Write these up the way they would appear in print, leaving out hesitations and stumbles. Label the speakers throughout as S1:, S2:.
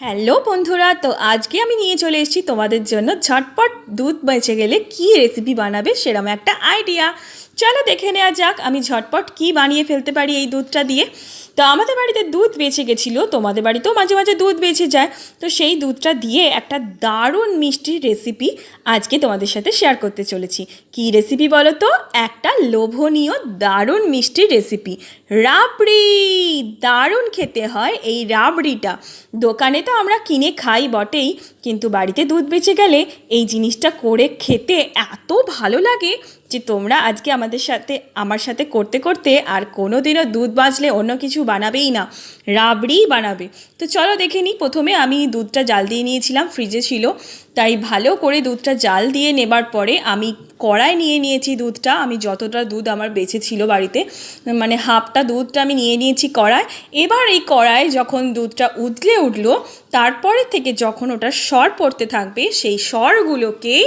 S1: Hello বন্ধুরা, তো আজকে আমি নিয়ে চলে এসেছি তোমাদের জন্য ঝটপট দুধ বেঁচে গেলে কি রেসিপি বানাবে সেরকম একটা আইডিয়া। চলো দেখে নেওয়া যাক আমি ঝটপট কি বানিয়ে ফেলতে পারি এই দুধটা দিয়ে। তো আমাদের বাড়িতে দুধ বেঁচে গেছিলো, তোমাদের বাড়িতেও মাঝে মাঝে দুধ বেঁচে যায়। তো সেই দুধটা দিয়ে একটা দারুণ মিষ্টির রেসিপি আজকে তোমাদের সাথে শেয়ার করতে চলেছি। কি রেসিপি বলো তো? একটা লোভনীয় দারুণ মিষ্টির রেসিপি, রাবড়ি। দারুণ খেতে হয় এই রাবড়িটা। দোকানে তো আমরা কিনে খাই বটেই, কিন্তু বাড়িতে দুধ বেঁচে গেলে এই জিনিসটা করে খেতে এত ভালো লাগে যে তোমরা আজকে আমার সাথে করতে করতে আর কোনো দিনও দুধ বাঁচলে অন্য কিছু বানাবেই না, রাবড়িই বানাবে। তো চলো দেখে নিই। প্রথমে আমি দুধটা জাল দিয়ে নিয়েছিলাম, ফ্রিজে ছিল, তাই ভালো করে দুধটা জাল দিয়ে নেবার পরে আমি কড়াই নিয়ে নিয়েছি দুধটা। আমি যতটা দুধ আমার বেঁচে ছিল বাড়িতে, মানে হাফটা দুধটা আমি নিয়ে নিয়েছি কড়াই। এবার এই কড়াই যখন দুধটা উঠলো, তারপরে থেকে যখন ওটা সর পড়তে থাকবে, সেই সরগুলোকেই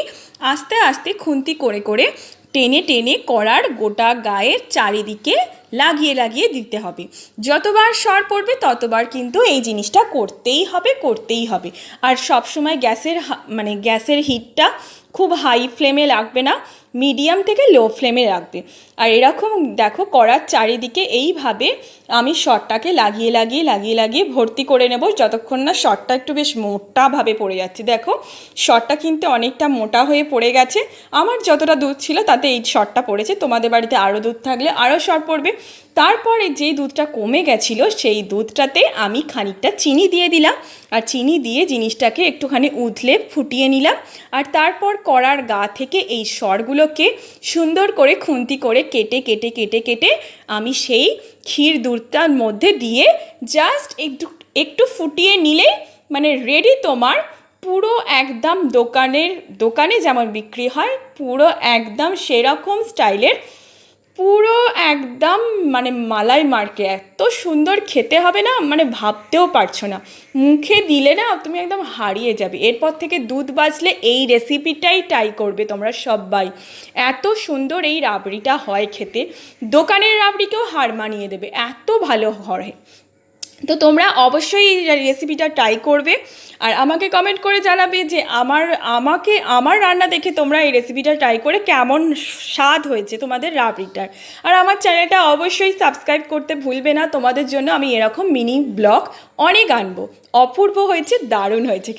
S1: আস্তে আস্তে খুন্তি করে করে টেনে টেনে কড়ার গোটা গায়ের চারিদিকে লাগিয়ে লাগিয়ে দিতে হবে। যতবার সর পড়বে ততবার কিন্তু এই জিনিসটা করতেই হবে। আর সবসময় গ্যাসের হিটটা খুব হাই ফ্লেমে রাখবে না, মিডিয়াম থেকে লো ফ্লেমে রাখবে। আর এরকম দেখো কড়ার চারিদিকে এইভাবে আমি সরটাকে লাগিয়ে ভর্তি করে নেব, যতক্ষণ না সরটা একটু বেশ মোটাভাবে পড়ে যাচ্ছে। দেখো সরটা কিন্তু অনেকটা মোটা হয়ে পড়ে গেছে। আমার যতটা দুধ ছিল তাতে এই সরটা পড়েছে, তোমাদের বাড়িতে আরও দুধ থাকলে আরও সর পড়বে। তারপরে যে দুধটা কমে গেছিলো সেই দুধটাতে আমি খানিকটা চিনি দিয়ে দিলাম, আর চিনি দিয়ে জিনিসটাকে একটুখানি উতলে ফুটিয়ে নিলাম। আর তারপর কড়ার গা থেকে এই সরগুলোকে সুন্দর করে খুন্তি করে কেটে আমি সেই ক্ষীর দুধটার মধ্যে দিয়ে জাস্ট একটু ফুটিয়ে নিলে মানে রেডি তোমার পুরো একদম দোকানে যেমন বিক্রি হয় পুরো একদম সেরকম স্টাইলের, পুরো একদম মানে মালাই মার্কে এত সুন্দর খেতে হবে না, মানে ভাবতেও পারছো না। মুখে দিলে না তুমি একদম হারিয়ে যাবে। এরপর থেকে দুধ বাজলে এই রেসিপিটাই ট্রাই করবে তোমরা সবাই। এত সুন্দর এই রাবড়িটা হয় খেতে, দোকানের রাবড়িকেও হার মানিয়ে দেবে, এত ভালো হয়। তো তোমরা অবশ্যই এই রেসিপিটা ট্রাই করবে আর আমাকে কমেন্ট করে জানাবে যে আমার রান্না দেখে তোমরা এই রেসিপিটা ট্রাই করে কেমন স্বাদ হয়েছে তোমাদের রাবড়িটার। আর আমার চ্যানেলটা অবশ্যই সাবস্ক্রাইব করতে ভুলবে না, তোমাদের জন্য আমি এরকম মিনি ব্লগ অনেক আনবো। অপূর্ব হয়েছে, দারুণ হয়েছে।